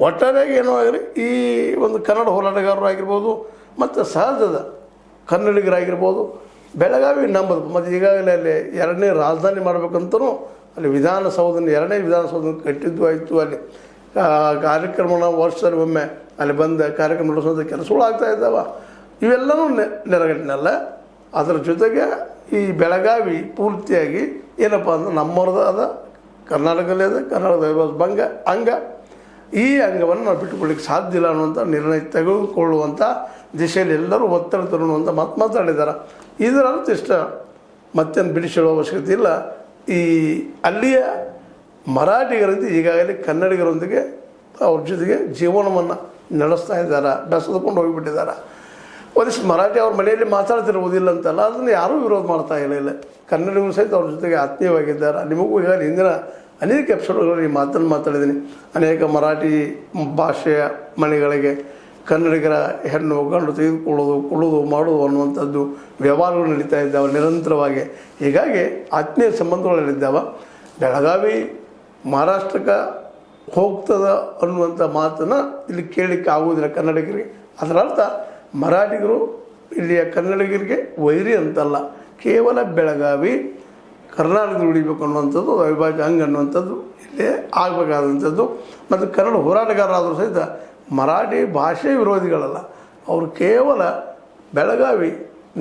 ಒಟ್ಟಾರೆಯಾಗಿ ಏನೋ ಆಗಲಿ ಈ ಒಂದು ಕನ್ನಡ ಹೋರಾಟಗಾರರು ಆಗಿರ್ಬೋದು ಮತ್ತು ಸಹಜದ ಕನ್ನಡಿಗರಾಗಿರ್ಬೋದು ಬೆಳಗಾವಿ ನಂಬದು. ಮತ್ತು ಈಗಾಗಲೇ ಅಲ್ಲಿ 2ನೇ ರಾಜಧಾನಿ ಮಾಡಬೇಕಂತನೂ ಅಲ್ಲಿ ವಿಧಾನಸೌಧನ 2ನೇ ವಿಧಾನಸೌಧ ಕಟ್ಟಿದ್ದು ಆಯಿತು. ಅಲ್ಲಿ ಕಾರ್ಯಕ್ರಮನ ವರ್ಷದಲ್ಲಿ ಒಮ್ಮೆ ಅಲ್ಲಿ ಬಂದ ಕಾರ್ಯಕ್ರಮ ನಡೆಸೋದು ಕೆಲಸಗಳು ಆಗ್ತಾ ಇದ್ದಾವೆ. ಇವೆಲ್ಲವೂ ನೆರವೇರಿನಲ್ಲ. ಅದರ ಜೊತೆಗೆ ಈ ಬೆಳಗಾವಿ ಪೂರ್ತಿಯಾಗಿ ಏನಪ್ಪ ಅಂದ್ರೆ ನಮ್ಮವ್ರದ್ದಾದ ಕರ್ನಾಟಕದಲ್ಲೇ ಅದ ಕನ್ನಡದ ಭಂಗ ಅಂಗ. ಈ ಅಂಗವನ್ನು ನಾವು ಬಿಟ್ಟುಕೊಳ್ಳಿಕ್ಕೆ ಸಾಧ್ಯ ಇಲ್ಲ ಅನ್ನುವಂಥ ನಿರ್ಣಯ ತೆಗೆದುಕೊಳ್ಳುವಂಥ ದಿಶೆಯಲ್ಲಿ ಎಲ್ಲರೂ ಒತ್ತಡ ತರುವಂಥ ಮಾತಾಡಿದ್ದಾರೆ. ಇದರ ಅರ್ಥ ಇಷ್ಟ, ಮತ್ತೇನು ಬಿಡಿಸಿಡುವ ಅವಶ್ಯಕತೆ ಇಲ್ಲ. ಈ ಅಲ್ಲಿಯ ಮರಾಠಿಗರಂತೆ ಈಗಾಗಲೇ ಕನ್ನಡಿಗರೊಂದಿಗೆ ಅವ್ರ ಜೊತೆಗೆ ಜೀವನವನ್ನು ನಡೆಸ್ತಾ ಇದ್ದಾರೆ, ಬೆಸೆದುಕೊಂಡು ಹೋಗಿಬಿಟ್ಟಿದ್ದಾರೆ. ಒಂದಿಷ್ಟು ಮರಾಠಿ ಅವ್ರ ಮನೆಯಲ್ಲಿ ಮಾತಾಡ್ತಿರ್ಬೋದಿಲ್ಲ ಅಂತಲ್ಲ, ಅದನ್ನು ಯಾರೂ ವಿರೋಧ ಮಾಡ್ತಾ ಇಲ್ಲ. ಕನ್ನಡಿಗರು ಸಹಿತ ಅವ್ರ ಜೊತೆಗೆ ಆತ್ಮೀಯವಾಗಿದ್ದಾರೆ. ನಿಮಗೂ ಈಗ ಹಿಂದಿನ ಅನೇಕ ಎಪಿಸೋಡ್ಗಳಲ್ಲಿ ಮಾತಾಡಿದ್ದೀನಿ. ಅನೇಕ ಮರಾಠಿ ಭಾಷೆಯ ಮನೆಗಳಿಗೆ ಕನ್ನಡಿಗರ ಹೆಣ್ಣು ಗಂಡು ತೆಗೆದುಕೊಳ್ಳೋದು, ಕೊಡೋದು, ಮಾಡೋದು ಅನ್ನುವಂಥದ್ದು ವ್ಯವಹಾರಗಳು ನಡೀತಾ ಇದ್ದಾವೆ ನಿರಂತರವಾಗಿ. ಹೀಗಾಗಿ ಆತ್ಮೀಯ ಸಂಬಂಧಗಳು ನಡೀತಾವೆ. ಬೆಳಗಾವಿ ಮಹಾರಾಷ್ಟ್ರಕ್ಕೆ ಹೋಗ್ತದ ಅನ್ನುವಂಥ ಮಾತನ್ನು ಇಲ್ಲಿ ಕೇಳಲಿಕ್ಕೆ ಆಗುವುದಿಲ್ಲ ಕನ್ನಡಿಗರಿಗೆ. ಅದರ ಅರ್ಥ ಮರಾಠಿಗರು ಇಲ್ಲಿಯ ಕನ್ನಡಿಗರಿಗೆ ವೈರಿ ಅಂತಲ್ಲ, ಕೇವಲ ಬೆಳಗಾವಿ ಕರ್ನಾಟಕದಲ್ಲಿ ಉಳಿಬೇಕು ಅನ್ನುವಂಥದ್ದು, ಅವಿಭಾಜ್ಯ ಅಂಗ ಅನ್ನುವಂಥದ್ದು ಇಲ್ಲೇ ಆಗಬೇಕಾದಂಥದ್ದು. ಮತ್ತು ಕನ್ನಡ ಹೋರಾಟಗಾರರಾದರೂ ಸಹಿತ ಮರಾಠಿ ಭಾಷೆ ವಿರೋಧಿಗಳಲ್ಲ, ಅವರು ಕೇವಲ ಬೆಳಗಾವಿ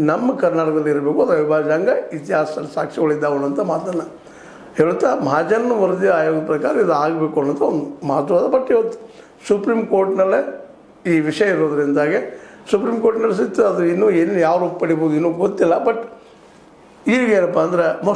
ನಮ್ಮ ಕರ್ನಾಟಕದಲ್ಲಿ ಇರಬೇಕು, ಅದು ಅವಿಭಾಜ್ಯ ಅಂಗ, ಇತಿಹಾಸದಲ್ಲಿ ಸಾಕ್ಷ್ಯಗಳಿದ್ದಾವೆ ಅನ್ನೋಂಥ ಮಾತನ್ನು ಹೇಳುತ್ತಾ ಮಹಾಜನ್ ವರದಿ ಆಯೋಗದ ಪ್ರಕಾರ ಇದು ಆಗಬೇಕು ಅನ್ನೋಂಥ ಒಂದು ಮಹತ್ವದ. ಬಟ್ ಇವತ್ತು ಸುಪ್ರೀಂ ಕೋರ್ಟ್ನಲ್ಲೇ ಈ ವಿಷಯ ಇರೋದ್ರಿಂದಾಗೆ ಸುಪ್ರೀಂ ಕೋರ್ಟ್ನಲ್ಲಿ ಸಹಿತ ಅದು ಇನ್ನೂ ಏನು ಯಾವ ರೂಪ ಪಡಿಬೋದು ಇನ್ನೂ ಗೊತ್ತಿಲ್ಲ. ಬಟ್ ಈಗ ಏನಪ್ಪ ಅಂದ್ರೆ ಮೋಸ್ಟ್